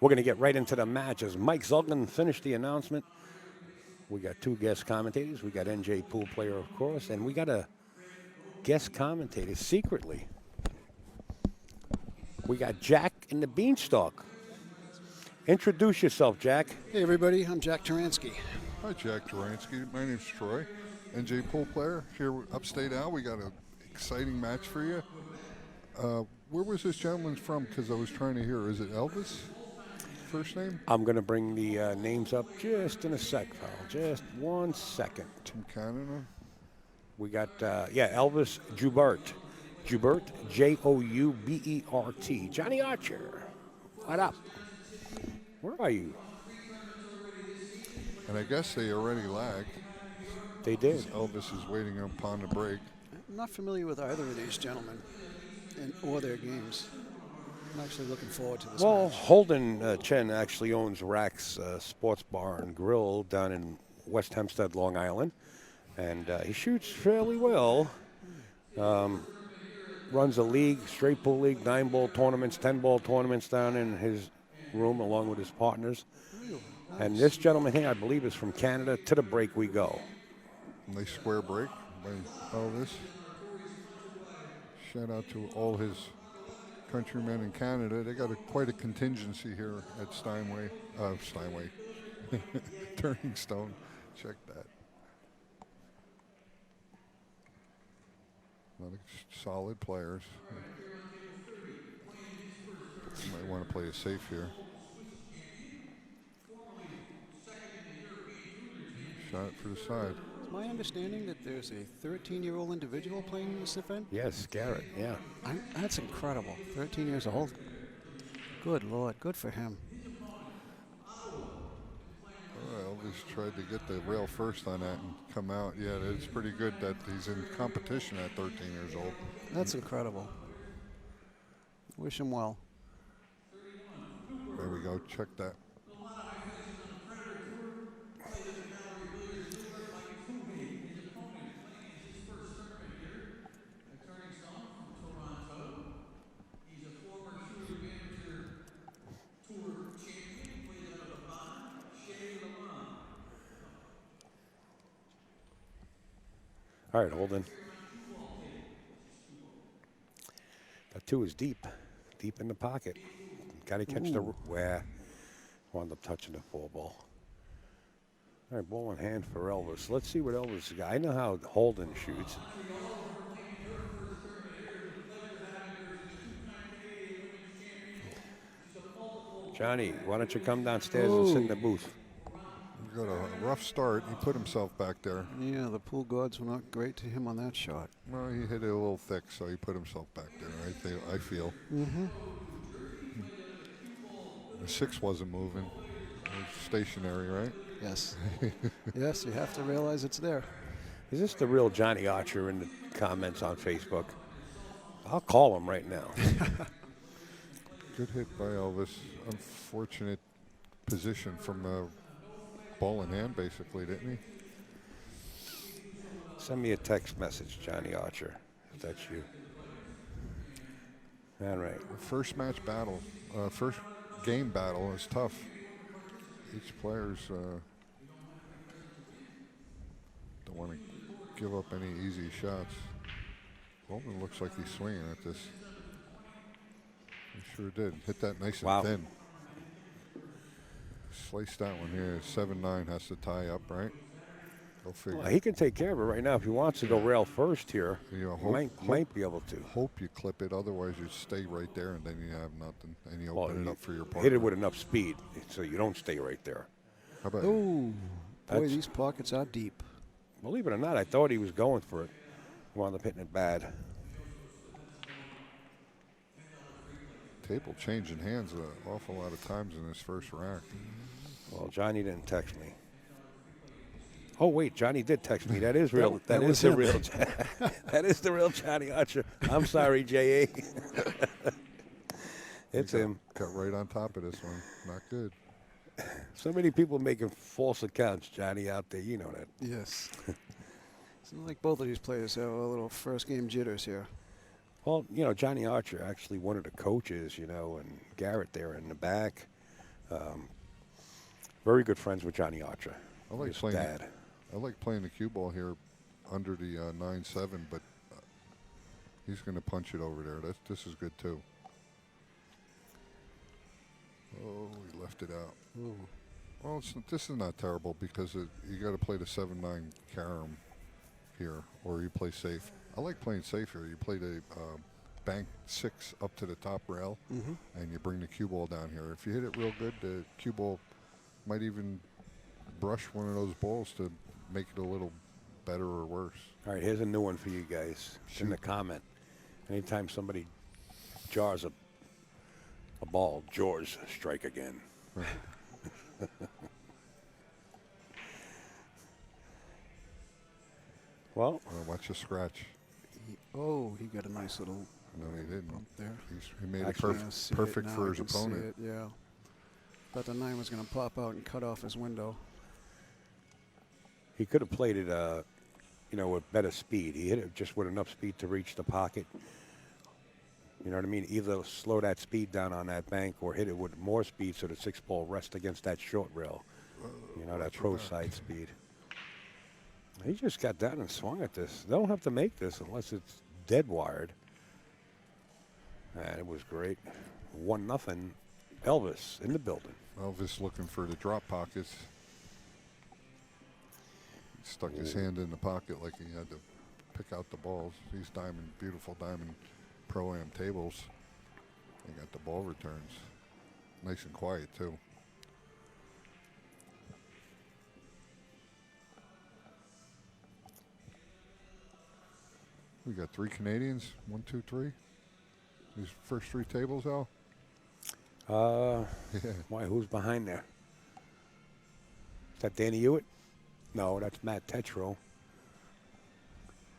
We're going to get right into the match as Mike Zugman finished the announcement. We got two guest commentators. We got NJ Pool player, of course, and we got a guest commentator secretly. We got Jack in the Beanstalk. Introduce yourself, Jack. Hey everybody, I'm Jack Taransky. Hi, Jack Taransky. My name's Troy, NJ Pool player here with Upstate Al. We got an exciting match for you. Where was this gentleman from? Because I was trying to hear. Is it Elvis? First name? I'm going to bring the names up just in a sec, pal. Just 1 second. From Canada. We got, Elvis Joubert. Joubert, Joubert. Johnny Archer. What up? Where are you? And I guess they already lagged. They did. Elvis is waiting upon the break. I'm not familiar with either of these gentlemen or their games. I'm actually looking forward to this Well, match. Holden Chen actually owns Rack's Sports Bar and Grill down in West Hempstead, Long Island. And he shoots fairly well. Runs a league, straight pool league, 9-ball tournaments, 10-ball tournaments down in his room along with his partners. Really? Nice. And this gentleman here, I believe, is from Canada. To the break we go. Nice square break by Elvis. Shout out to all his countrymen in Canada. They got quite a contingency here at Steinway. Turning Stone. Check that. A lot of solid players. You might want to play it safe here. Shot for the side. Is my understanding that there's a 13-year-old individual playing in this event? Yes, Garrett, yeah. That's incredible. 13 years old. Good Lord, good for him. Elvis tried to get the rail first on that and come out. Yeah, it's pretty good that he's in competition at 13 years old. That's incredible. Wish him well. There we go. Check that. All right, Holden. That two is deep in the pocket. Got to catch the where. Wound up touching the 4-ball. All right, ball in hand for Elvis. Let's see what Elvis got. I know how Holden shoots. Johnny, why don't you come downstairs and sit in the booth? He got a rough start. He put himself back there. Yeah, the pool gods were not great to him on that shot. Well, he hit it a little thick, so he put himself back there. I feel. Mm-hmm. The 6 wasn't moving. It was stationary, right? Yes. Yes, you have to realize it's there. Is this the real Johnny Archer in the comments on Facebook? I'll call him right now. Good hit by Elvis. Unfortunate position from the ball in hand, basically, didn't he? Send me a text message, Johnny Archer, if that's you. All right. First match battle, first game battle is tough. Each player's don't want to give up any easy shots. Holden looks like he's swinging at this. He sure did. Hit that nice and thin. Slice that one here. 7-9 has to tie up, right? Go figure. Well, he can take care of it right now. If he wants to go rail first here, You might be able to. Hope you clip it. Otherwise, you stay right there, and then you have nothing, and you open it up for your partner. Hit it with enough speed so you don't stay right there. How about Oh, boy, these pockets are deep. Believe it or not, I thought he was going for it. He wound up hitting it bad. table changing hands an awful lot of times in this first rack? Well, Johnny didn't text me. Oh wait, Johnny did text me. That is real. That is was the him. real. That is the real Johnny Archer. I'm sorry, J.A. It's him. Got right on top of this one. Not good. So many people making false accounts, Johnny, out there. You know that. Yes. Seems like both of these players have a little first game jitters here. Well, you know, Johnny Archer, actually one of the coaches, you know, and Garrett there in the back. Very good friends with Johnny Archer. I like His playing. dad. I like playing the cue ball here under the 9-7, but he's going to punch it over there. This is good too. Oh, he left it out. Ooh. Well, this is not terrible because you got to play the 7-9 carom here, or you play safe. I like playing safe here. You play the bank 6 up to the top rail, and you bring the cue ball down here. If you hit it real good, the cue ball might even brush one of those balls to make it a little better or worse. All right, here's a new one for you guys. It's in the comment. Anytime somebody jars a ball, George, strike again. Well, Watch the scratch. He got a nice little No, he didn't. bump there. He made it Actually, perfect for his opponent. Yeah. Thought the 9 was going to pop out and cut off his window. he could have played it, with better speed. He hit it just with enough speed to reach the pocket. You know what I mean? Either slow that speed down on that bank or hit it with more speed so the 6-ball rests against that short rail. That pro side speed. He just got down and swung at this. They don't have to make this unless it's dead wired. And it was great. 1-0. Elvis in the building. Elvis looking for the drop pockets. He stuck his hand in the pocket like he had to pick out the balls. These beautiful diamond pro-am tables. They got the ball returns. Nice and quiet, too. We got 3 Canadians. 1, 2, 3. These first 3 tables, Al? Yeah. Why, who's behind there? Is that Danny Hewitt? No, that's Matt Tetro.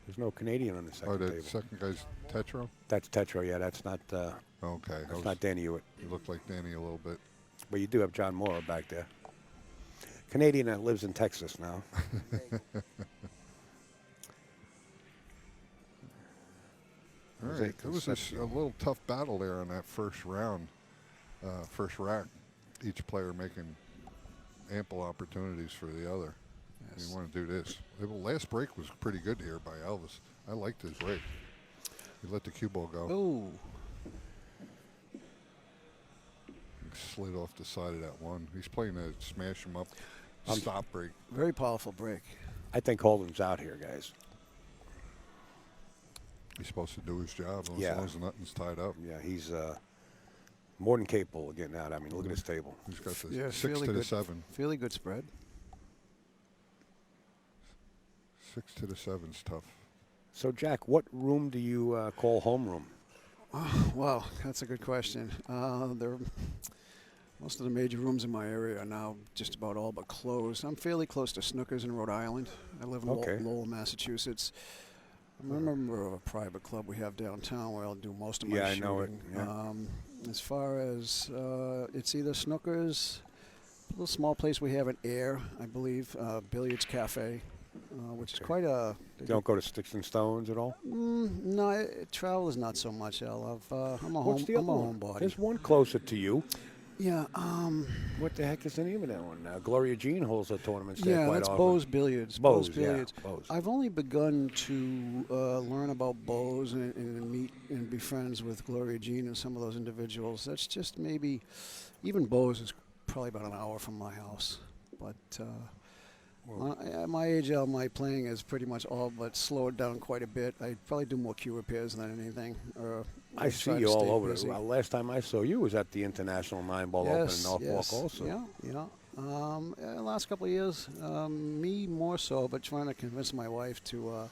There's no Canadian on the second The table. second guy's Tetro? That's Tetro, yeah. That's not Okay. that's not Danny Hewitt. He looked like Danny a little bit. But you do have John Morrow back there. Canadian that lives in Texas now. All right. It was a little tough battle there on that first round, first rack. Each player making ample opportunities for the other. Yes. You want to do this. The last break was pretty good here by Elvis. I liked his break. He let the cue ball go. Oh, He slid off the side of that one. He's playing to smash him up. Stop break. very powerful break. I think Holden's out here, guys. He's supposed to do his job as Yeah. long as nothing's tied up. Yeah, he's more than capable of getting out. I mean, look at his table. He's got the Yeah, 6 fairly to the good. 7. Fairly good spread. 6 to the 7's tough. So, Jack, what room do you call homeroom? Wow, that's a good question. Most of the major rooms in my area are now just about all but closed. I'm fairly close to Snookers in Rhode Island. I live in Okay. Lowell, Massachusetts. I'm a member of a private club we have downtown where I'll do most of my Yeah, I shooting. know it, yeah. As far as it's either Snookers, a little small place we have an Air, I believe, Billiards Cafe, which is quite a. You don't go to Sticks and Stones at all? No, travel is not so much. I'm a What's the other one? homebody. There's one closer to you. Yeah. What the heck is the name of that one? Gloria Jean holds a tournament there Yeah, quite that's often. Bose Billiards. Bose, yeah, Billiards. Bose. I've only begun to learn about Bose and meet and be friends with Gloria Jean and some of those individuals. That's just maybe, even Bose is probably about an hour from my house. But at my age, my playing is pretty much all but slowed down quite a bit. I probably do more cue repairs than anything. I see you all over it. Well, last time I saw you was at the International 9-Ball Open in Norfolk also. Yeah. The last couple of years, me more so, but trying to convince my wife to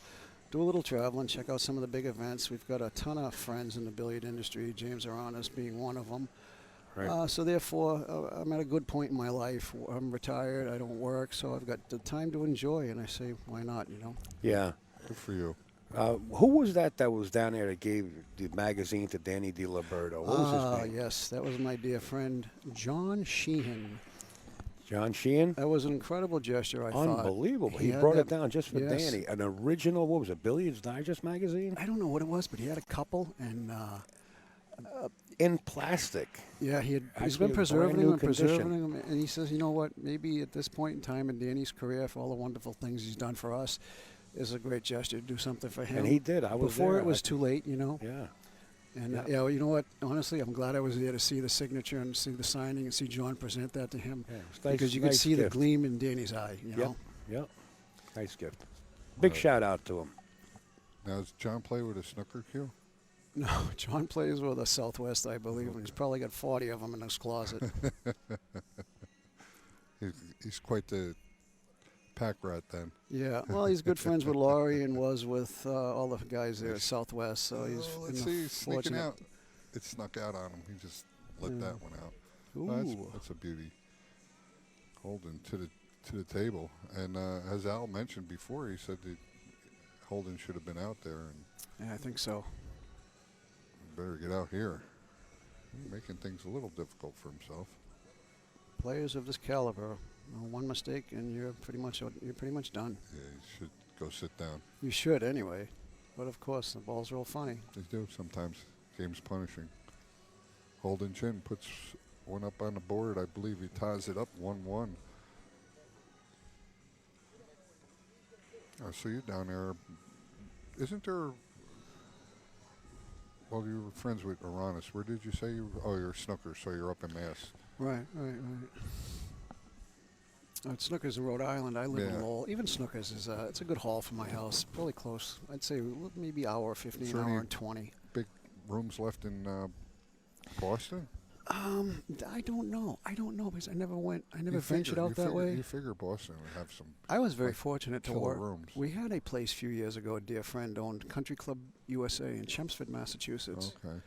do a little traveling, check out some of the big events. We've got a ton of friends in the billiard industry, James Verona being one of them. Right. So therefore, I'm at a good point in my life. I'm retired. I don't work, so I've got the time to enjoy. And I say, why not? Yeah. Good for you. Who was that was down there that gave the magazine to Danny DiLiberto? What was his name? Yes, that was my dear friend John Sheehan. John Sheehan? That was an incredible gesture, I thought. Unbelievable. He had brought it that- down just for yes. Danny. An original, what was it, Billiards Digest magazine? I don't know what it was, but he had a couple, and in plastic. Yeah, he's Actually, been a preserving brand new them and preserving condition. them, and he says, you know what, maybe at this point in time in Danny's career, for all the wonderful things he's done for us, is a great gesture to do something for him. And he did. I was before there. it was too late, you know. Yeah. And Yeah. yeah, well, you know what? Honestly, I'm glad I was there to see the signature and see the signing and see John present that to him, Yeah, it was nice, because you could nice see the gift. gleam in Danny's eye. You know. Yep. Nice gift. Big shout out to him. Now, does John play with a snooker cue? No, John plays with a Southwest, I believe, and he's probably got 40 of them in his closet. He's quite the pack rat then. Yeah, well, he's good friends with Laurie and was with all the guys there at Southwest, so he's Oh, in let's the see, sneaking fortunate. out. It snuck out on him. He just let that one out. Ooh. Oh, that's a beauty. Holden to the table, and as Al mentioned before, he said that Holden should have been out there, and Yeah, I think so. better get out here. He's making things a little difficult for himself. Players of this caliber, one mistake and you're pretty much done. Yeah, he should go sit down. You should anyway, but of course the ball's real funny. They do sometimes. Game's punishing. Holden Chin puts one up on the board. I believe he ties it up 1-1. So you're down there. Isn't there? Well, you were friends with Uranus. Where did you say you? Oh, you're snooker, so you're up in Mass. Right. Snooker's in Rhode Island. I live in Yeah. Lowell. Even Snooker's is it's a good haul from my house. Probably close. I'd say maybe hour 15, Is there hour any- and 20. Big rooms left in Boston. I don't know because I never went. I never You ventured figure- out you that figure- way. You figure Boston would have some. I was very like fortunate to killer work. rooms. We had a place a few years ago. A dear friend owned Country Club USA in Chelmsford, Massachusetts. Okay.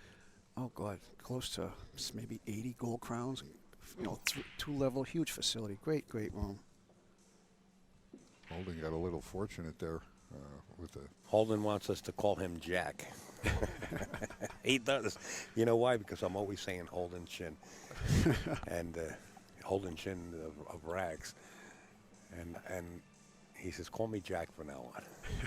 Oh God, close to maybe 80 gold crowns. You know, two-level, huge facility. Great room. Holden got a little fortunate there with the. Holden wants us to call him Jack. He does. You know why? Because I'm always saying Holden Chin. And Holden Chin of Rags. And he says, call me Jack from now on.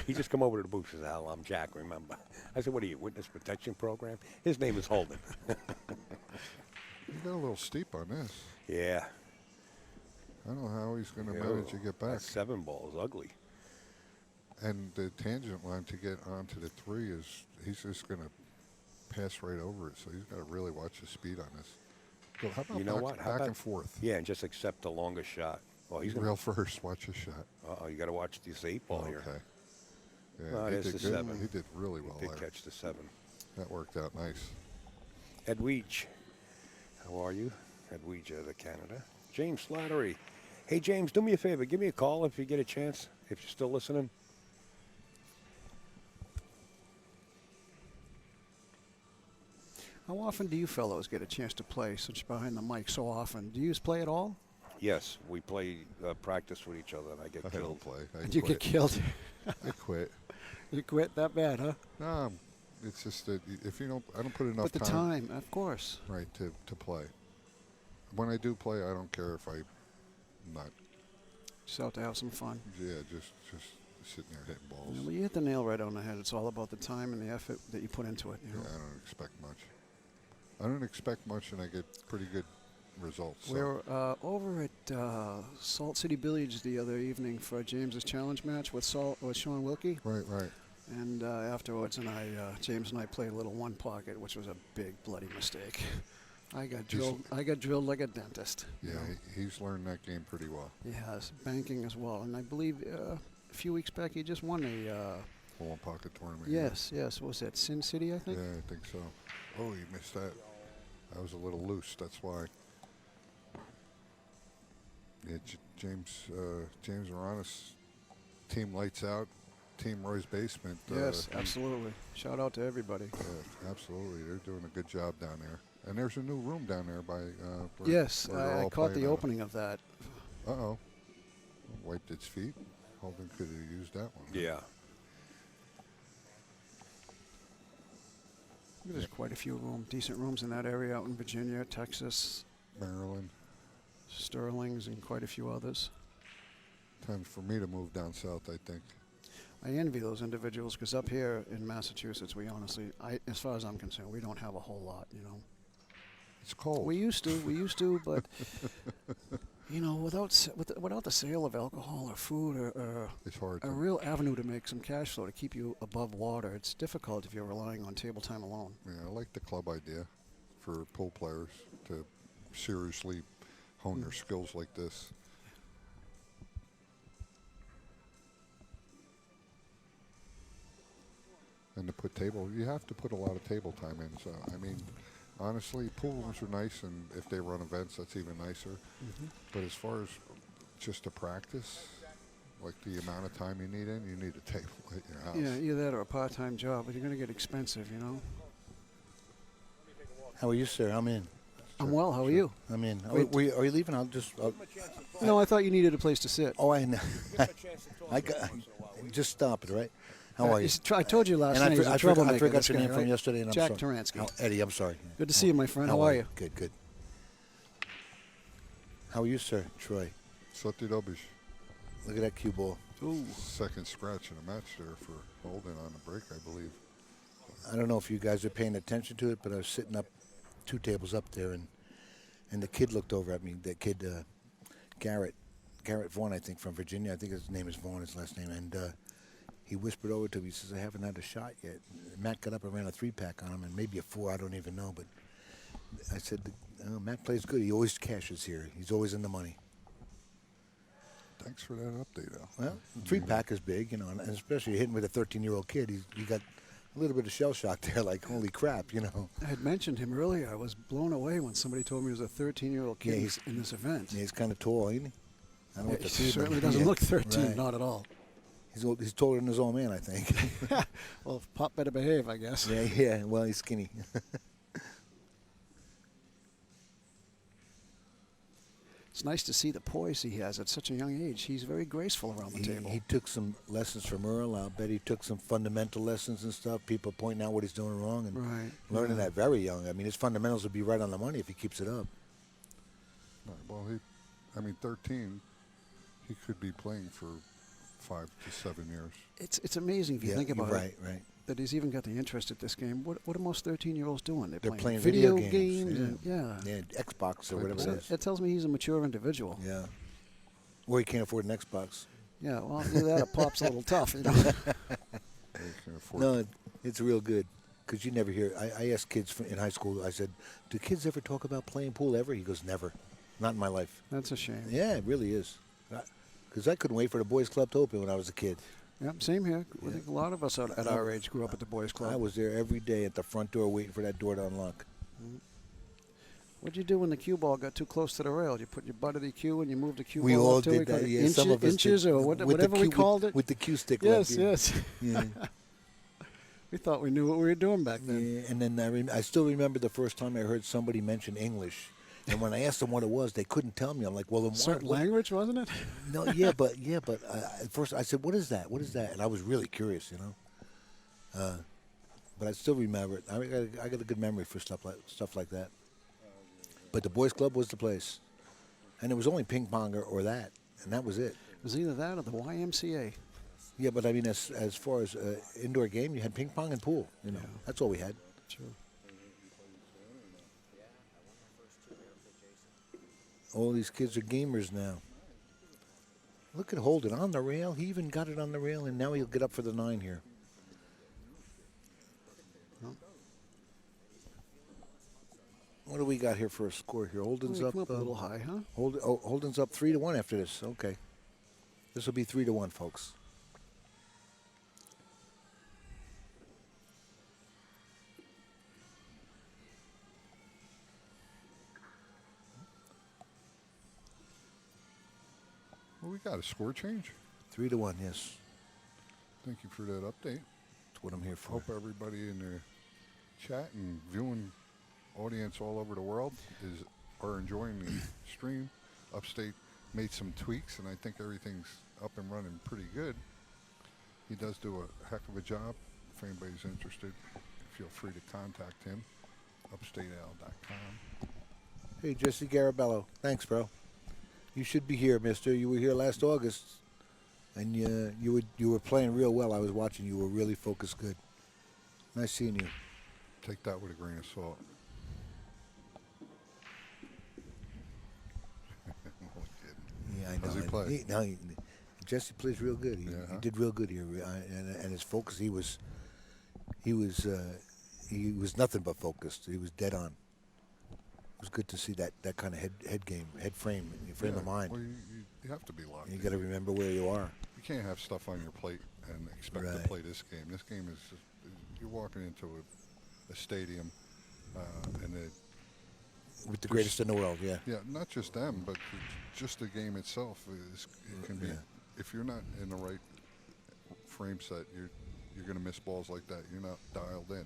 He just come over to the booth and says, Al, I'm Jack, remember. I said, what are you, witness protection program? His name is Holden. You got a little steep on this. Yeah. I don't know how he's going to manage to get back. That 7 ball is ugly. And the tangent line to get onto the 3 is he's just going to pass right over it. So he's got to really watch the speed on this. Go, how about You know back, what? How back about- and forth? Yeah, and just accept the longest shot. Well, he's going Real first. Watch his shot. Uh-oh, you got to watch this 8 ball here. Okay. Yeah, Well, he there's did the good. 7. He did really well Did there. catch the 7. That worked out nice. Edwige, how are you? Edwige out of Canada. James Slattery. Hey, James, do me a favor. Give me a call if you get a chance, if you're still listening. How often do you fellows get a chance to play since you're behind the mic so often? Do you play at all? Yes, we play practice with each other, and I get I killed. don't play. I And you quit. get killed. I quit. You quit that bad, huh? No, it's just that if you don't, I don't put enough But the time, of course. right to play. When I do play, I don't care if I'm not. Just out to have some fun. Yeah, just sitting there hitting balls. Yeah, well, you hit the nail right on the head. It's all about the time and the effort that you put into it. You know? Yeah, I don't expect much. I don't expect much, and I get pretty good results. So. We were over at Salt City Billiards the other evening for James's challenge match with Sean Wilkie, Right. and afterwards, James and I played a little one pocket, which was a big bloody mistake. I got drilled like a dentist. Yeah, he's learned that game pretty well. He has banking as well, and I believe a few weeks back he just won a. Full pocket tournament. Yes. What was that? Sin City, I think. Yeah, I think so. Oh, you missed that. I was a little loose. That's why. Yeah, James Uranus, team lights out, team Roy's basement. Yes, absolutely. Shout out to everybody. Yeah, absolutely. They're doing a good job down there. And there's a new room down there by. Yes, where they're I all caught playing the out. opening of that. Uh-oh. Wiped its feet. Holden could have used that one. Yeah. There's quite a few decent rooms in that area out in Virginia, Texas, Maryland. Sterling's, and quite a few others. Time for me to move down south, I think. I envy those individuals because up here in Massachusetts, we honestly, as far as I'm concerned, we don't have a whole lot, you know. It's cold. We used to, but you know, without the sale of alcohol or food or It's hard a to. real avenue to make some cash flow to keep you above water, it's difficult if you're relying on table time alone. Yeah, I like the club idea for pool players to seriously hone their skills like this. And to put you have to put a lot of table time in. So, I mean, honestly, pool rooms are nice, and if they run events, that's even nicer. But as far as just to practice, like the amount of time you need a table at your house. Yeah, either that or a part-time job, but you're going to get expensive, you know. How are you, sir? I'm in. I'm well. How are you? I'm in. Wait. Are you leaving? No, I thought you needed a place to sit. Oh, I know. Just stop it, right? How are you? I told you last night. He's a I troublemaker. forgot this your guy, name from right? yesterday. And Jack I'm sorry. Taransky. Eddie, I'm sorry. Good to see you, my friend. How are you? Good, good. How are you, sir? Troy. Sotty Dobish. Look at that cue ball. Ooh. Second scratch in a match there for Holden on the break, I believe. I don't know if you guys are paying attention to it, but I was sitting up 2 tables up there, and the kid looked over at me. That kid, Garrett Vaughn, I think, from Virginia. I think his name is Vaughn, his last name. And he whispered over to me. He says, "I haven't had a shot yet." And Matt got up and ran a 3-pack on him, and maybe a 4. I don't even know. But I said, "Oh, Matt plays good. He always cashes here. He's always in the money." Thanks for that update, Al. Well, 3-pack is big, you know, and especially hitting with a 13-year-old kid. You got a little bit of shell shock there, like, holy crap, you know. I had mentioned him earlier. I was blown away when somebody told me he was a 13-year-old kid in this event. Yeah, he's kind of tall, ain't he? I don't know what to He see, certainly but doesn't yeah, look 13, right. not at all. He's taller than his old man, I think. Well, Pop better behave, I guess. Yeah. Well, he's skinny. It's nice to see the poise he has at such a young age. He's very graceful around the table. He took some lessons from Earl. I'll bet he took some fundamental lessons and stuff. People pointing out what he's doing wrong and learning that very young. I mean, his fundamentals would be right on the money if he keeps it up. Well, 13, he could be playing for 5 to 7 years. It's amazing if you think about right, that he's even got the interest at this game. What are most 13-year-olds doing? They're playing video games and yeah, Xbox or whatever it is. That tells me he's a mature individual. Yeah. Or he can't afford an Xbox. Yeah, well, either that or Pop's a little tough, you know. No, it's real good. Because you never hear. I asked kids in high school, I said, "Do kids ever talk about playing pool ever?" He goes, "Never. Not in my life." That's a shame. Yeah, it really is. Because I couldn't wait for the boys' club to open when I was a kid. Yep, same here. Yeah. I think a lot of us at our age grew up at the boys' club. I was there every day at the front door waiting for that door to unlock. What'd you do when the cue ball got too close to the rail? You put your butt of the cue and you moved the cue We ball all up to did it, that. Yeah, some of us inches did. or whatever we called it. With the cue stick. Yes, left, yeah. yes. Yeah. We thought we knew what we were doing back then. Yeah, and then I still remember the first time I heard somebody mention English. And when I asked them what it was, they couldn't tell me. I'm like, well, then Certain what? language, wasn't it? No, yeah, but at first I said, what is that? What is that? And I was really curious, you know. But I still remember it. I got a good memory for stuff like that. But the boys' club was the place, and it was only ping pong or that, and that was it. It was either that or the YMCA. Yeah, but I mean, as far as indoor game, you had ping pong and pool. You know, that's all we had. True. All these kids are gamers now. Look at Holden on the rail. He even got it on the rail, and now he'll get up for the 9 here. What do we got here for a score here? Holden's up a little high, huh? Holden's up 3-1 after this. Okay, this will be 3-1, folks. Well, we got a score change. 3-1, yes. Thank you for that update. That's what I'm here for. Hope everybody in the chat and viewing audience all over the world are enjoying the stream. Upstate made some tweaks, and I think everything's up and running pretty good. He does do a heck of a job. If anybody's interested, feel free to contact him. upstateal.com. Hey, Jesse Garabello. Thanks, bro. You should be here, mister. You were here last August, and you were playing real well. I was watching. You were really focused good. Nice seeing you. Take that with a grain of salt. I know. How's he play? Jesse plays real good. He did real good here, and his focus. He was nothing but focused. He was dead on. It was good to see that kind of head frame of mind. Well, you have to be locked. You got to remember where you are. You can't have stuff on your plate and expect to play this game. This game is just, you're walking into a stadium, and with the greatest in the world, yeah. Yeah, not just them, but just the game itself it can be. Yeah. If you're not in the right frame set, you're going to miss balls like that. You're not dialed in.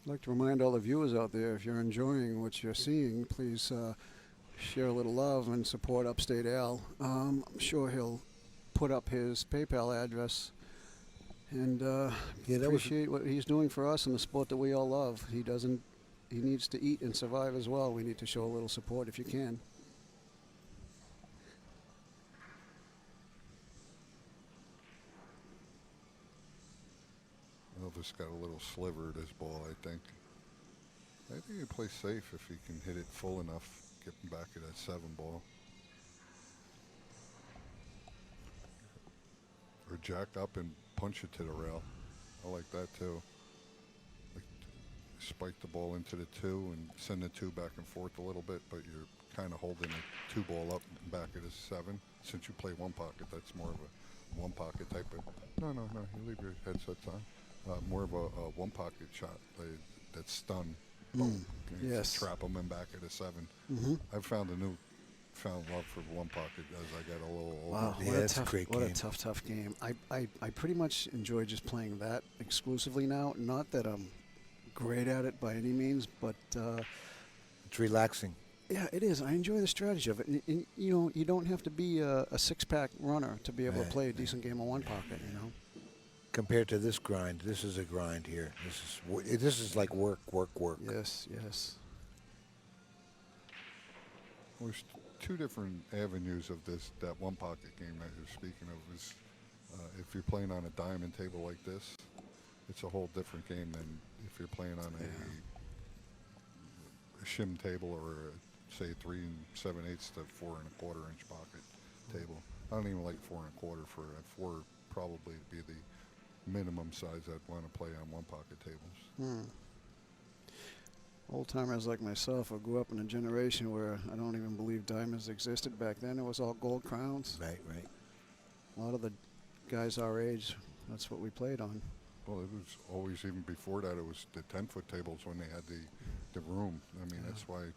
I'd like to remind all the viewers out there, if you're enjoying what you're seeing, please share a little love and support Upstate Al. I'm sure he'll put up his PayPal address and appreciate what he's doing for us in the sport that we all love. He needs to eat and survive as well. We need to show a little support if you can. Elvis got a little sliver at his ball, I think. I think he plays safe if he can hit it full enough, get him back at that 7 ball. Or jack up and punch it to the rail. I like that too. Like spike the ball into the 2 and send the 2 back and forth a little bit, but you're kind of holding the 2 ball up and back at a 7. Since you play 1 pocket, that's more of a 1 pocket type of. No, you leave your headsets on. More of a 1 pocket shot that's stun. Boom. Yes. Trap them and back at a 7. I've found love for 1 pocket as I get a little older. Wow, Yeah, that's a great game. What a tough game. I pretty much enjoy just playing that exclusively now. Not that I'm great at it by any means, but It's relaxing. yeah, it is. I enjoy the strategy of it. And, you don't have to be a 6-pack runner to be able to play a decent game of 1 pocket. Compared to this grind, this is a grind here. This is like work. Yes. There's 2 different avenues of that 1 pocket game that you're speaking of. Is if you're playing on a diamond table like this, it's a whole different game than if you're playing on a shim table or say 3 7/8 to 4 1/4 inch pocket table. I don't even like 4 1/4 for a 4 probably be the minimum size I'd want to play on 1 pocket tables. Old timers like myself who grew up in a generation where I don't even believe diamonds existed back then. It was all gold crowns. Right. A lot of the guys our age, that's what we played on. Well, it was always, even before that, it was the 10-foot tables when they had the room. I mean, that's why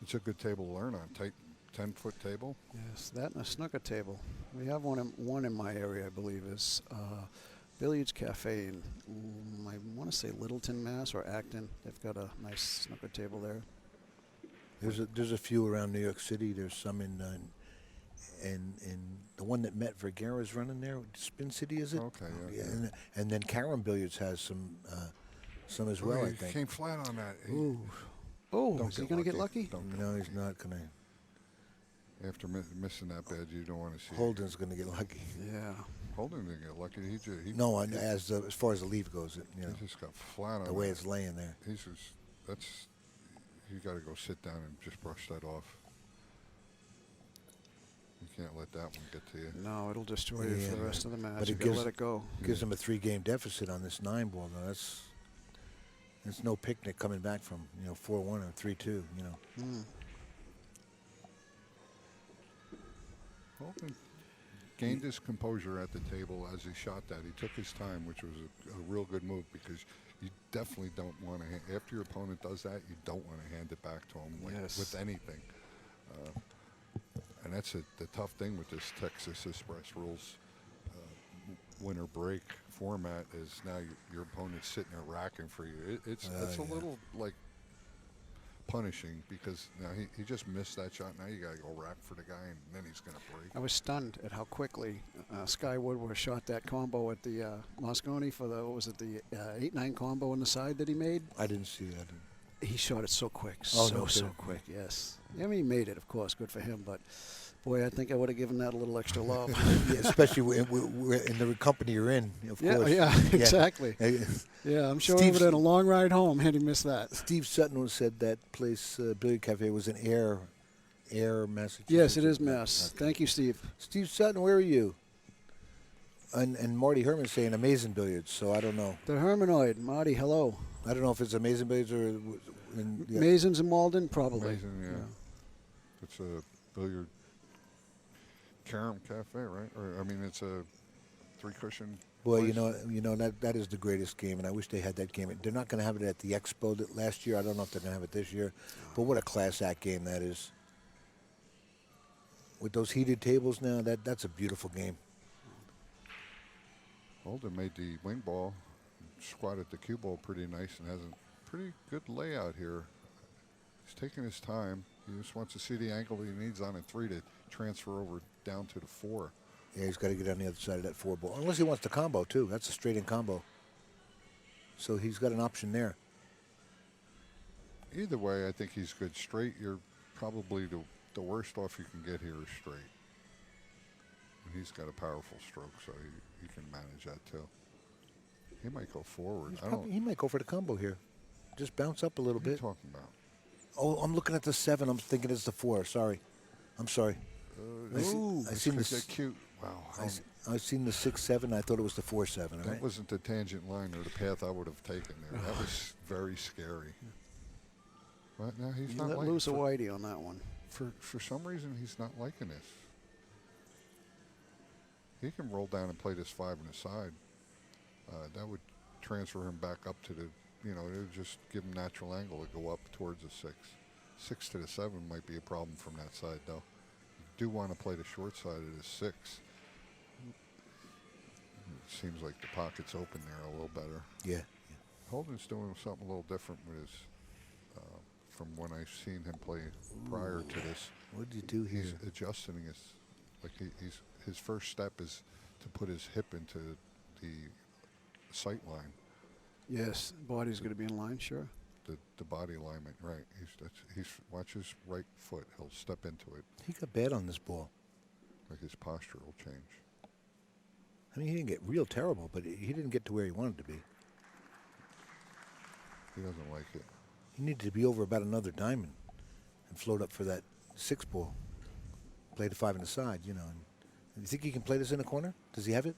it's a good table to learn on. Tight 10-foot table. Yes, that and a snooker table. We have one in my area, I believe, is Billiards Cafe in, I want to say Littleton, Mass, or Acton. They've got a nice snooker table there. There's a few around New York City. There's some in the one that Matt Vergara's running there. Spin City, is it? Okay, yeah. And then Karen Billiards has some as well, I He think. came flat on that. Oh, is he going to get lucky? No, he's not going to. After missing that bad, you don't want to see Holden's going to get lucky. Yeah. Holden didn't get lucky. As far as the leave goes, He just got flat on the way that. it's laying there. You got to go sit down and just brush that off. You can't let that one get to you. No, it'll destroy you for the rest of the match. But You got to let it go. Gives him a 3-game deficit on this 9 ball. Now that's no picnic coming back from 4-1 or 3-2. Holden gained his composure at the table as he shot that. He took his time, which was a real good move, because you definitely don't want to, after your opponent does that, you don't want to hand it back to him with anything. And that's the tough thing with this Texas Express rules winner break format is now your opponent's sitting there racking for you. It's a little like punishing, because now he just missed that shot. Now you got to go rack for the guy, and then he's going to break. I was stunned at how quickly Sky Woodward shot that combo at the Moscone for the 8-9 combo on the side that he made. I didn't see that. He shot it so quick, Oh, so no, quick. Yes, I mean, he made it, of course, good for him. But boy, I think I would have given that a little extra love. Yeah, especially in the company you're in, of course. Yeah, exactly. Yeah, I'm sure he would have had a long ride home had he missed that. Steve Sutton said that place, Billiard Cafe, was an air Air, Massachusetts. Yes, it is Yeah, Mass. okay. Thank you, Steve. Steve Sutton, where are you? And Marty Herman's saying Amazing Billiards, so I don't know. The Hermanoid. Marty, hello. I don't know if it's Amazing Billiards or. Yeah. Masons in Malden? Probably. Amazing, yeah. It's a billiard carom cafe, right? Or I mean, it's a 3-cushion. Boy, place. you know that is the greatest game, and I wish they had that game. They're not going to have it at the Expo last year. I don't know if they're going to have it this year, but what a class act game that is. With those heated tables now, that's a beautiful game. Holden made the wing ball, squatted the cue ball pretty nice, and has a pretty good layout here. He's taking his time. He just wants to see the angle he needs on a 3 to transfer over down to the 4. Yeah, he's got to get on the other side of that 4 ball, unless he wants the combo too. That's a straight-in combo. So he's got an option there. Either way, I think he's good straight. You're probably the worst off you can get here is straight. And he's got a powerful stroke, so he can manage that too. He might go forward. He might go for the combo here. Just bounce up a little What are you bit. talking about? Oh, I'm looking at the 7. I'm thinking it's the 4. Sorry. I'm sorry. I Ooh, I this seen could this. get cute. Wow. I've seen the 6-7. I thought it was the 4-7. That Right? wasn't the tangent line or the path I would have taken there. That was very scary. But now he's You not let liking loose a whitey on that one. For some reason, he's not liking this. He can roll down and play this 5 on the side. That would transfer him back up to the, it would just give him natural angle to go up towards the 6. 6 to the 7 might be a problem from that side, though. You do want to play the short side of the 6. It seems like the pocket's open there a little better. Yeah. Holden's doing something a little different with his, from when I've seen him play prior to this. What did you do here? He's adjusting his first step is to put his hip into the sight line, Yes, body's going to be in line, sure. the body alignment. Right. He's watch his right foot. He'll step into it. He got bad on this ball. Like his posture will change. I mean, he didn't get real terrible, but he didn't get to where he wanted to be. He doesn't like it. He needed to be over about another diamond and float up for that 6 ball. Play the 5 on the side, And you think he can play this in the corner? Does he have it?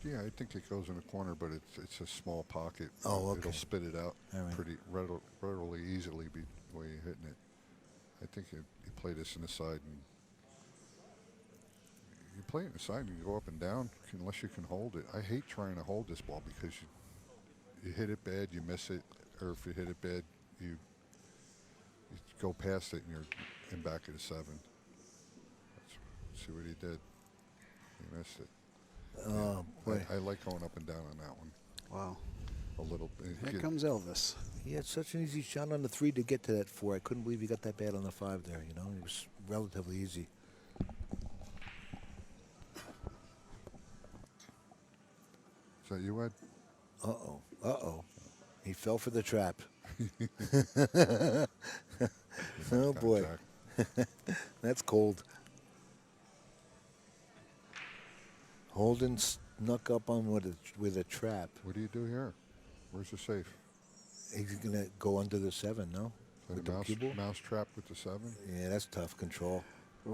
Yeah, I think it goes in the corner, but it's a small pocket. Oh, okay. It'll spit it out All right. pretty readily, easily the way you're hitting it. I think you play this in the side, and you play it in the side, and you go up and down unless you can hold it. I hate trying to hold this ball because you hit it bad, you miss it, or if you hit it bad, you go past it and you're in back of the 7. Let's see what he did. He missed it. Oh, boy. I like going up and down on that one Wow. a little bit. Here comes Elvis. He had such an easy shot on the 3 to get to that 4. I couldn't believe he got that bad on the 5 there, It was relatively easy. Is that you, Ed? Uh-oh. Uh-oh. He fell for the trap. Oh, boy. Contact. That's cold. Holden snuck up on with a trap. What do you do here? Where's the safe? He's going to go under the 7, no? Play With the the cue ball? mouse trap with the 7? Yeah, that's tough control.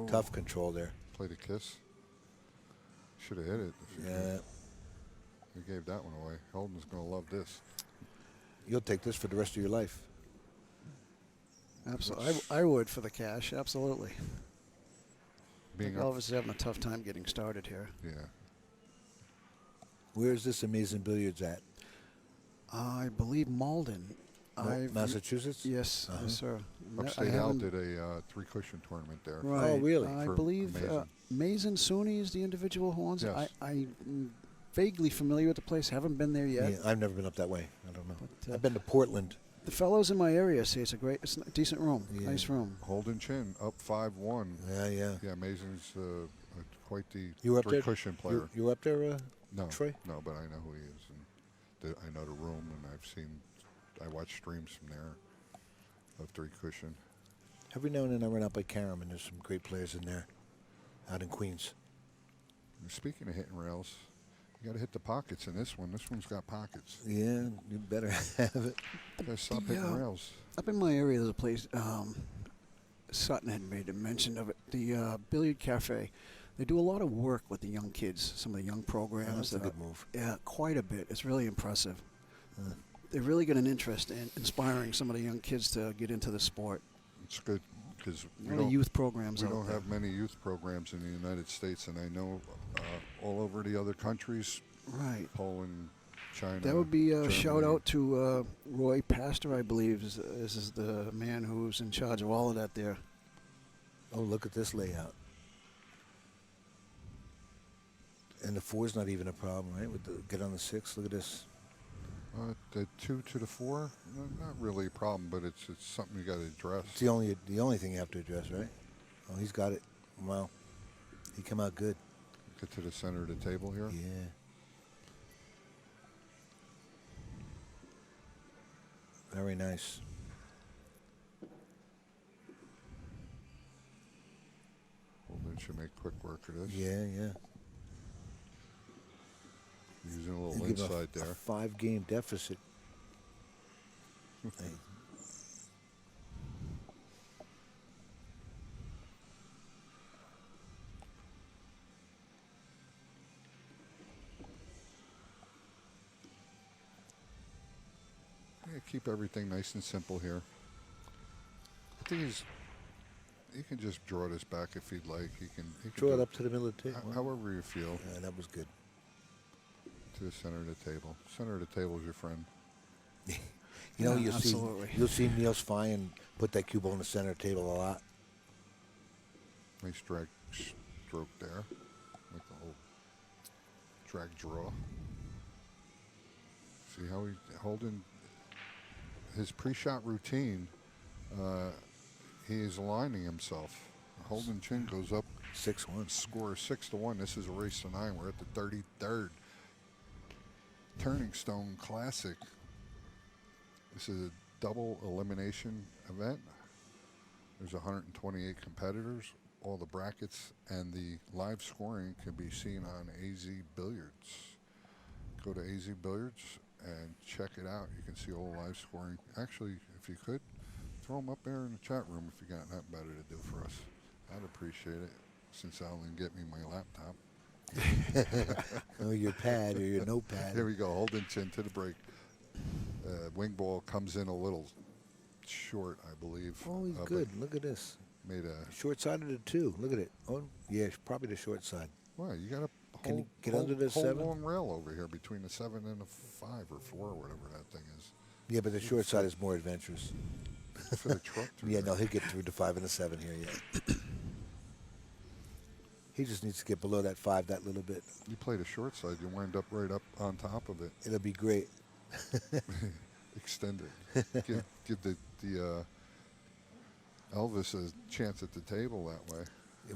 Tough control there. Play the kiss? Should have hit it. Yeah. You gave that one away. Holden's going to love this. You'll take this for the rest of your life. Absolutely. I would for the cash, absolutely. Being up, Elvis is having a tough time getting started here. yeah. Where's this Amazing Billiards at? I believe Malden. Massachusetts? Yes, Uh-huh. yes, sir. Upstate Al did a 3-cushion tournament there. Right. Oh, really? I For believe Mason. Mason Sooney is the individual who owns Yes. it. I'm vaguely familiar with the place. Haven't been there yet. Yeah, I've never been up that way. I don't know. But, I've been to Portland. The fellows in my area say it's a decent room, Yeah. nice room. Holden Chin up 5-1. Yeah. Yeah, Mason's quite the You were up there? 3-cushion player. You were up there, No, Troy? no, but I know who he is, and I know the room, and I watch streams from there of 3-cushion. Every now and then I run out by Caram, and there's some great players in there, out in Queens. And speaking of hitting rails, you got to hit the pockets in this one. This one's got pockets. Yeah, you better have it. You got to stop hitting rails. Up in my area, there's a place, Sutton had made a mention of it. The Billiard Cafe, they do a lot of work with the young kids, some of the young programs. That's a good move. Yeah, quite a bit. It's really impressive. They really got an interest in inspiring some of the young kids to get into the sport. It's good because A lot of youth programs we out don't there. have many youth programs in the United States, and I know all over the other countries, Right. Poland, China. That would be a Germany. shout out to Roy Pastor, I believe, is the man who's in charge of all of that there. Oh, look at this layout. And the 4's not even a problem, right? With the, get on the 6. Look at this. The 2 to the 4, not really a problem, but it's something you got to address. It's the only thing you have to address, right? Oh, he's got it. Wow. He come out good. Get to the center of the table here. Yeah. Very nice. Holden should make quick work of this. Yeah, yeah. Using a And little give inside a there. 5-game deficit. Hey. Yeah, keep everything nice and simple here. I think he can just draw this back if he'd like. He can Draw do it up to the middle of the table. however you feel. Yeah, that was good. To the center of the table. Center of the table is your friend. You know, Yeah, absolutely. you'll see Niels Fine put that cue ball in the center of the table a lot. Nice drag stroke there. Like the whole drag draw. See how Holden, his pre-shot routine, he is aligning himself. Holden Chin goes up 6-1. score 6-1. This is a race to 9. We're at the 33rd Turning Stone Classic. This is a double elimination event. There's 128 competitors. All the brackets and the live scoring can be seen on AZ Billiards. Go to AZ Billiards and check it out. You can see all the live scoring. Actually, if you could, throw them up there in the chat room if you got nothing better to do for us. I'd appreciate it, since Alan get me my laptop. Oh, your pad or your notepad. Here we go, Holden Chin to the break. Wing ball comes in a little short, I believe. Oh, he's but good. Look at this. Made a. Short side of the 2. Look at it. Oh, yeah, probably the short side. Well, you got a Can whole, you get under the whole 7? long rail over here between the 7 and the 5 or 4 or whatever that thing is. Yeah, but the short side is more adventurous. For the truck. through Yeah, there. no, he'll get through the 5 and the 7 here, yeah. He just needs to get below that 5 that little bit. You play the short side, you wind up right up on top of it. It'll be great. Extend it. give the Elvis a chance at the table that way.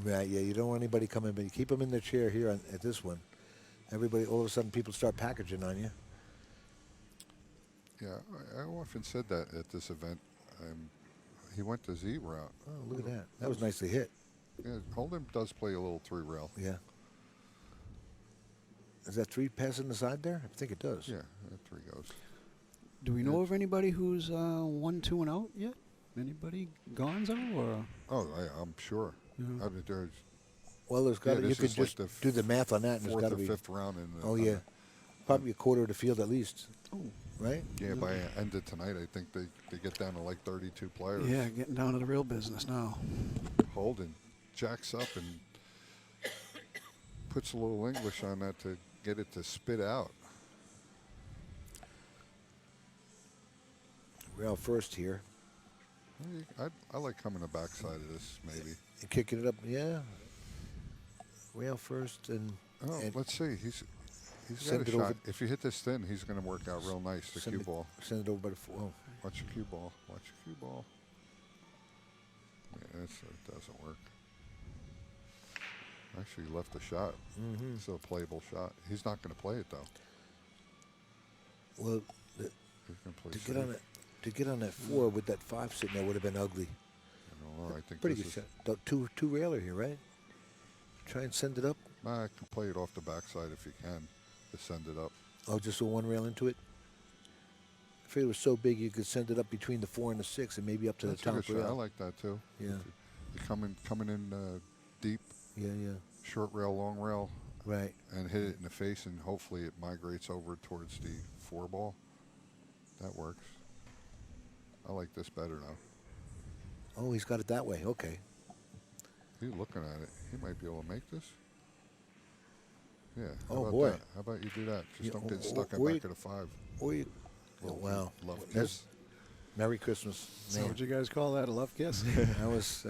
Right, yeah, you don't want anybody coming, but you keep them in their chair here at this one. Everybody, all of a sudden, people start packaging on you. Yeah, I often said that at this event. He went the Z route. Oh, look at that. That was nicely hit. Yeah, Holden does play a little 3 rail. Yeah. Is that 3 passing the side there? I think it does. Yeah, that 3 goes. Do we know of anybody who's 1, 2, and out yet? Anybody Gonzo or? Oh, I'm sure. Yeah. I mean, there's Well, there's got to, you this could is like just the do the math on that, and there's fourth got to or be. fifth round in the, Oh, yeah. Probably a quarter of the field at least, Oh, right? Yeah, by end of tonight, I think they get down to like 32 players. yeah, getting down to the real business now. Holden jacks up and puts a little English on that to get it to spit out. Rail first here. I like coming the backside of this, maybe. And kicking it up, yeah. Rail first and. Oh, and let's see. He's Send got a it over- shot. If you hit this thin, he's going to work out real nice, the cue ball. Send it over by the 4. Oh. Watch the cue ball. Watch the cue ball. Yeah, it doesn't work. Actually, he left the shot. Mm-hmm. Still a playable shot. He's not going to play it, though. Well, He's going to play to safe. get on it. To get on that 4 with that 5 sitting there would have been ugly. I don't know. I think Pretty this good is, shot. Two railer here, right? Try and send it up. I can play it off the backside if you can to send it up. Oh, just with 1 rail into it. I figured it was so big you could send it up between the 4 and the 6 and maybe up to That's the a top good shot. I rail. like that, too. Yeah. coming in deep, Yeah, yeah. short rail, long rail, Right. and hit it in the face, and hopefully it migrates over towards the 4-ball. That works. I like this better now. Oh, he's got it that way. Okay. He's looking at it. He might be able to make this. Yeah. How Oh, about boy. that? How about you do that? Just Yeah, don't get or- stuck in or back you- of the 5. Or you, Little wow. love That's kiss. Merry Christmas. So Man, would you guys call that a love kiss? I was.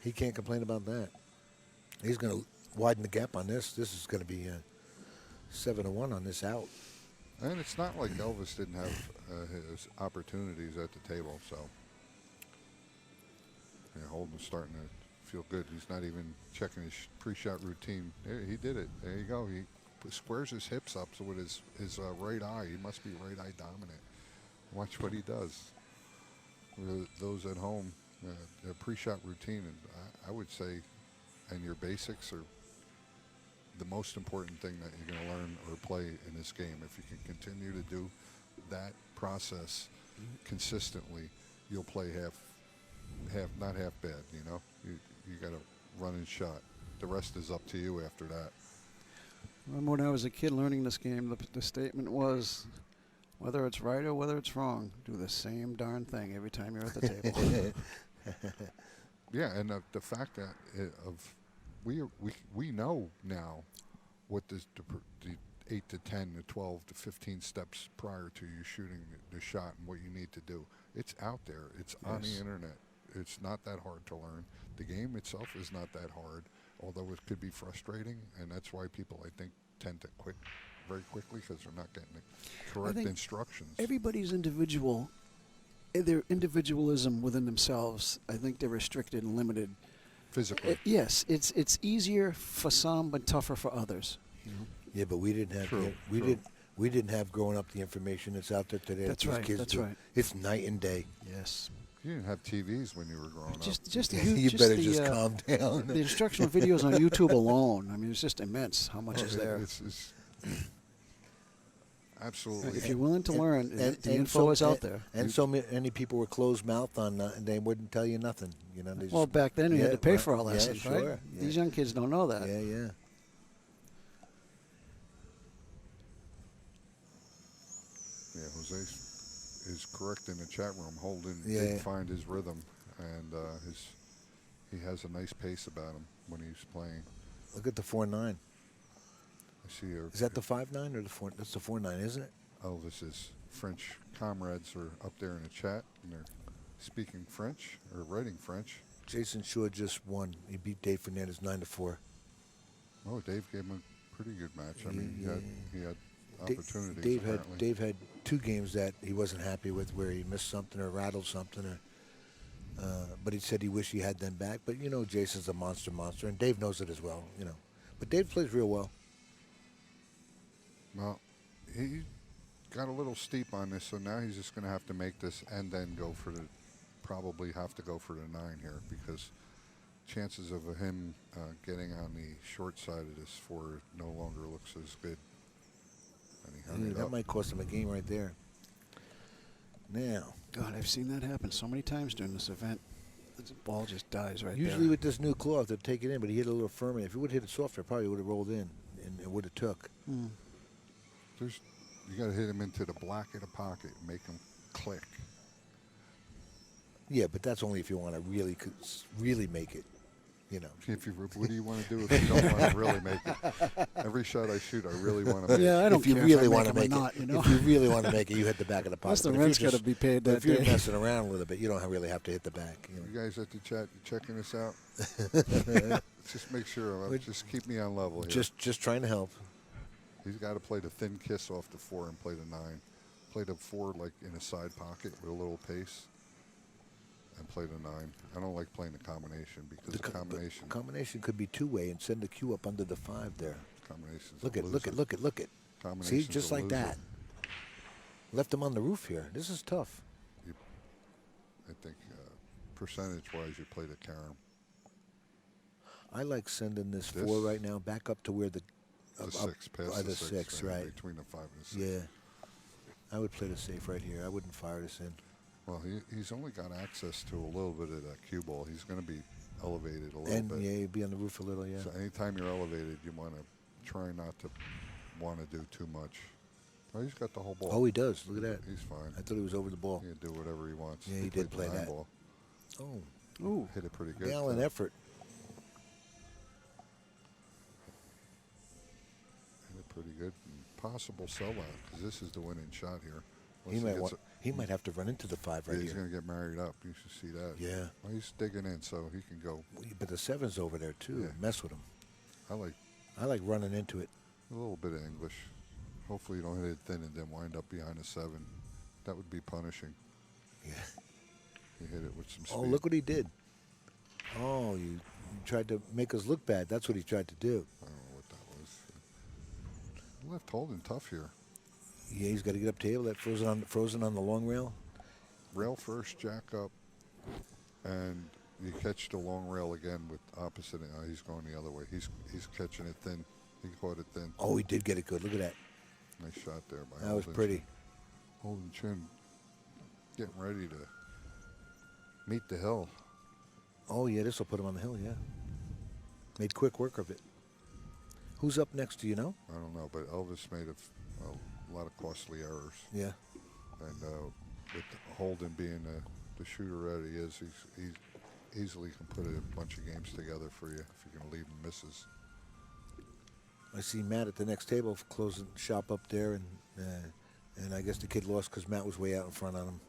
He can't complain about that. He's going to widen the gap on this. This is going to be 7-1 on this out. And it's not like Elvis didn't have his opportunities at the table, so yeah, Holden's starting to feel good. He's not even checking his pre-shot routine. There, he did it. There you go. He squares his hips up so with his right eye. He must be right eye dominant. Watch what he does. For those at home, their pre-shot routine, and I would say, and your basics are the most important thing that you're going to learn or play in this game. If you can continue to do that process consistently, you'll play not half bad. You know, you got to run and shot. The rest is up to you after that. Remember when I was a kid learning this game, the statement was, whether it's right or whether it's wrong, do the same darn thing every time you're at the table. Yeah, and the fact that we know now what the 8 to 10 to 12 to 15 steps prior to you shooting the shot and what you need to do. It's out there. It's on the Yes. internet. It's not that hard to learn. The game itself is not that hard, although it could be frustrating, and that's why people, I think, tend to quit very quickly because they're not getting the correct think instructions. Everybody's individual, their individualism within themselves, I think they're restricted and limited. Physically. Yes, it's easier for some but tougher for others. You know? Yeah, but we didn't have True, we true. didn't we didn't have growing up the information that's out there today. That's that these right, Kids that's do. right. It's night and day. Yes. You didn't have TVs when you were growing up. Just the, You just better the, just calm down. The instructional videos on YouTube alone, I mean, it's just immense how much is there. It's absolutely. If you're willing to learn, the info so- is out there. And so many people were closed mouthed on, and they wouldn't tell you nothing. You know, they Well, just, back then you had Yeah, to pay right. for our Yeah, lessons, sure. right? Yeah. These young kids don't know that. yeah, yeah. Yeah, Jose is correct in the chat room. Holden Yeah. did find his rhythm, and he has a nice pace about him when he's playing. Look at the 4-9. I see Is that the 5-9 or the 4? That's the 4-9, isn't it? Elvis's French comrades are up there in the chat, and they're speaking French or writing French. Jason Shore just won. He beat Dave Fernandez 9-4. Oh, Dave gave him a pretty good match. I mean, he had opportunities. Dave apparently. had 2 games that he wasn't happy with, where he missed something or rattled something, or. But he said he wished he had them back. But you know, Jason's a monster, and Dave knows it as well. You know, but Dave plays real well. Well, he got a little steep on this, so now he's just going to have to make this and then probably have to go for the 9 here, because chances of him getting on the short side of this 4 no longer looks as good. And he hung it That up. might cost him a game right there. Now, God, I've seen that happen so many times during this event. The ball just dies right usually there. with this new cloth, they'll take it in, but he hit it a little firmer. If he would have hit it softer, it probably would have rolled in, and it would have took. You got to hit him into the black of the pocket, make him click. Yeah, but that's only if you want to really make it. You know. What do you want to do if you don't want to really make it? Every shot I shoot, I really want to make Yeah, it. I don't If you care really if I want to make make 'em it, or not, you know? if you really want to make it, you hit the back of the pocket. Plus the But if rent's you're got to just- be paid but that if you're day. messing around a little bit, you don't really have to hit the back. You know. You guys at the chat, you checking this out? Just make sure. Just keep me on level here. Just trying to help. He's got to play the thin kiss off the 4 and play the 9. Play the 4 like in a side pocket with a little pace, and play the 9. I don't like playing the combination because the combination. Combination could be 2-way and send the cue up under the 5 there. Combination's Look a at loser. look at. See, Combination's just a like loser. that. Left him on the roof here. This is tough. I think percentage-wise, you play the carom. I like sending this This? 4 right now back up to where the The up 6, by past the the 6, man, right? between the 5 and the 6. Yeah. I would play the safe right here. I wouldn't fire this in. Well, he's only got access to a little bit of that cue ball. He's going to be elevated a little And bit. yeah, he'd be on the roof a little, yeah. So anytime you're elevated, you want to try not to want to do too much. Oh, he's got the whole ball. Oh, he does. Look at that. He's fine. I thought he was over the ball. He can do whatever he wants. Yeah, he did played play the nine that. ball. Oh, Ooh. Hit it pretty good. gallon too. effort. Hit it pretty good. And possible sellout because this is the winning shot here. He Unless might gets he might have to run into the 5 yeah, right he's here. going to get married up. You should see that. Yeah. Well, he's digging in, so he can go. But the 7's over there, too. Yeah. Mess with him. I like running into it. a little bit of English. Hopefully you don't hit it thin and then wind up behind a 7. That would be punishing. Yeah. He hit it with some speed. Oh, look what he did. Oh, you tried to make us look bad. That's what he tried to do. I don't know what that was. Left Holden tough here. Yeah, he's got to get up table. That frozen on the long rail. Rail first, jack up, and you catch the long rail again with opposite. He's going the other way. He's catching it thin. He caught it thin. Oh, he did get it good. Look at that. Nice shot there by That was Holden. pretty. Holden Chin getting ready to meet the hill. Oh, yeah, this will put him on the hill, yeah. Made quick work of it. Who's up next, do you know? I don't know, but Elvis made a lot of costly errors. Yeah. And with Holden being the shooter that he is, he easily can put a bunch of games together for you if you're going to leave him misses. I see Matt at the next table closing shop up there, and I guess the kid lost because Matt was way out in front on him.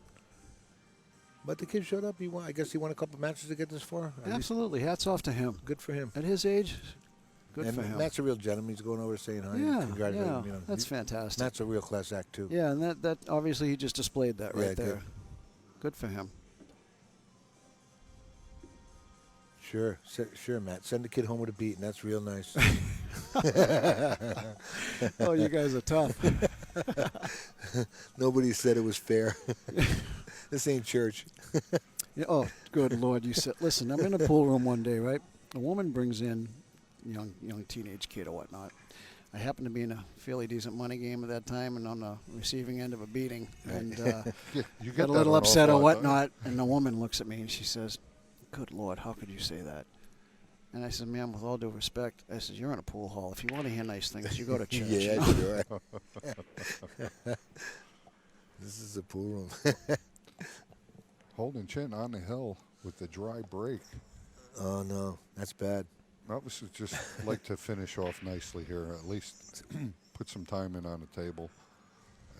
But the kid showed up. I guess he won a couple matches to get this far. At least Absolutely. Hats off to him. good for him. At his age, good and for him. Matt's a real gentleman. He's going over saying hi. Yeah, Congratulating yeah. him, you know. That's fantastic. Matt's a real class act too. Yeah, and that obviously he just displayed that right Yeah, there. good. Good for him. Sure, sure, Matt. Send the kid home with a beating. That's real nice. Oh, you guys are tough. Nobody said it was fair. This ain't church. Yeah, oh, good Lord. You said, listen, I'm in a pool room one day, right? A woman brings in young teenage kid or whatnot. I happen to be in a fairly decent money game at that time and on the receiving end of a beating. And You get got a that little an upset awful or lot, don't you? whatnot. And the woman looks at me and she says, good Lord, how could you say that? And I said, ma'am, with all due respect, I said, you're in a pool hall. If you want to hear nice things, you go to church. Yeah, you know? sure. This is a pool room. Holden Chin on the hill with the dry break. Oh no, that's bad. Elvis would just like to finish off nicely here, at least put some time in on the table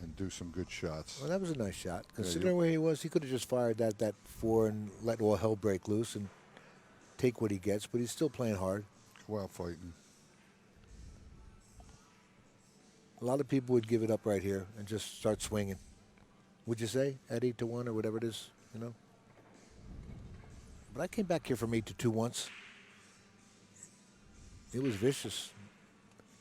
and do some good shots. Well, that was a nice shot. Yeah, Considering where he was, he could have just fired that 4 and let all hell break loose and take what he gets. But he's still playing hard. Go out fighting. A lot of people would give it up right here and just start swinging. Would you say at 8-1 or whatever it is, you know? But I came back here from 8-2 once. It was vicious.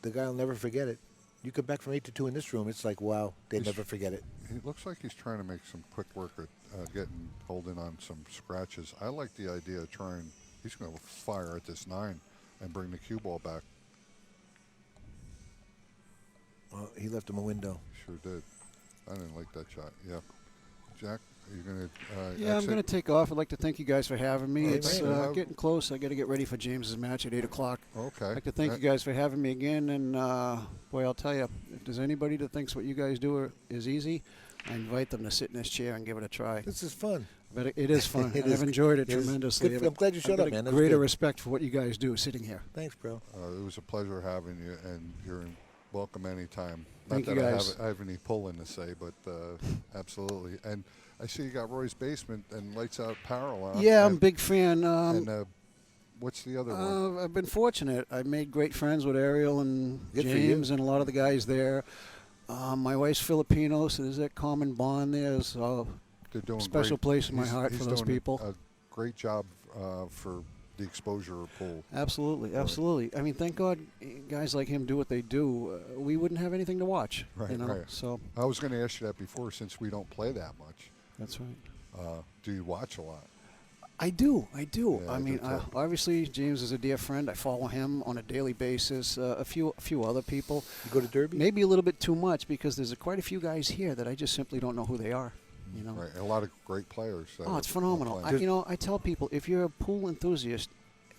The guy will never forget it. You come back from 8-2 in this room, it's like, wow, they'd He's- never forget it. He looks like he's trying to make some quick work at getting Holden on some scratches. I like the idea of trying. He's going to fire at this 9 and bring the cue ball back. Well, he left him a window. Sure did. I didn't like that shot. Yeah. Jack, are you going to Yeah, I'm going to take off. I'd like to thank you guys for having me. Oh, It's man. getting close. I got to get ready for James's match at 8 o'clock. Okay. I'd like to thank you guys for having me again. And, boy, I'll tell you, if there's anybody that thinks what you guys do is easy, I invite them to sit in this chair and give it a try. This is fun. But it is fun. It and is- I've enjoyed it it is tremendously. good. I'm glad you showed I've up, got a man. That's greater good. respect for what you guys do sitting here. Thanks, bro. It was a pleasure having you, and you're welcome anytime. Thank Not you, that guys. I have any pulling to say, but absolutely. And I see you got Roy's Basement and Lights Out Apparel on. Yeah, I'm a and, big fan. and what's the other one? I've been fortunate. I made great friends with Ariel and Good for James you. and a lot of the guys there. My wife's Filipino, so there's that common bond there. So They're doing special great. place in my He's- heart he's for those doing people. A great job for the exposure pool. Absolutely, absolutely. I mean, thank God guys like him do what they do. We wouldn't have anything to watch. Right, you know? right. So I was going to ask you that before, since we don't play that much. that's right. Do you watch a lot? I do. Yeah, I I do mean, too. obviously James is a dear friend. I follow him on a daily basis. A few other people. You go to Derby? Maybe a little bit too much because there's quite a few guys here that I just simply don't know who they are. You know. Right, and a lot of great players. that Oh, it's are phenomenal. playing. I tell people, if you're a pool enthusiast,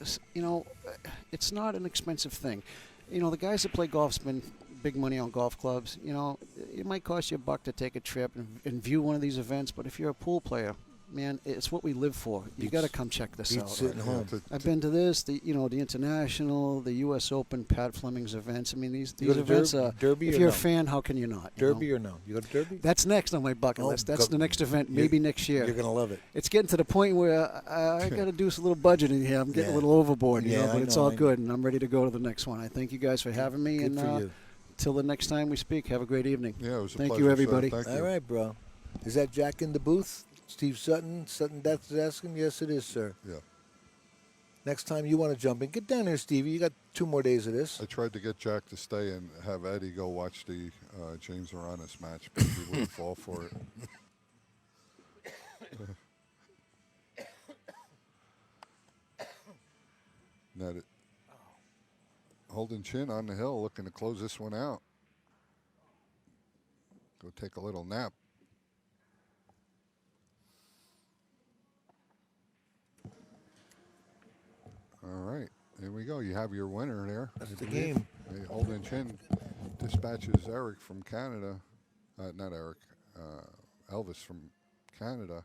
it's not an expensive thing. The guys that play golf spend big money on golf clubs. It might cost you $1 to take a trip and view one of these events, but if you're a pool player, man, it's what we live for. You got to come check this out. sitting home. I've been to this, the International, the U.S. Open, Pat Fleming's events. I mean, these You go to events. Derby if or you're no? a fan, how can you not? Derby or no? You go to Derby? That's next on my bucket Oh, list. That's go- the next event, you're- maybe next year. You're going to love it. It's getting to the point where I got to do a little budgeting here. I'm getting a Yeah. little overboard, Yeah, but I it's know, all I know. good, and I'm ready to go to the next one. I thank you guys for having me, Good and for you. till the next time we speak, have a great evening. Yeah, it was a Thank pleasure, you, sir. everybody. Thank All you. right, bro. Is that Jack in the booth? Steve Sutton? Sutton Death is asking? Yes, it is, sir. Yeah. Next time you want to jump in, get down here, Stevie. You got 2 more days of this. I tried to get Jack to stay and have Eddie go watch the James Verona's match, but he wouldn't fall for it. Net it. Holden Chin on the hill, looking to close this one out. Go take a little nap. All right, here we go. You have your winner there. That's I the believe. game. Holden Chin dispatches Eric from Canada. Not Eric. Elvis from Canada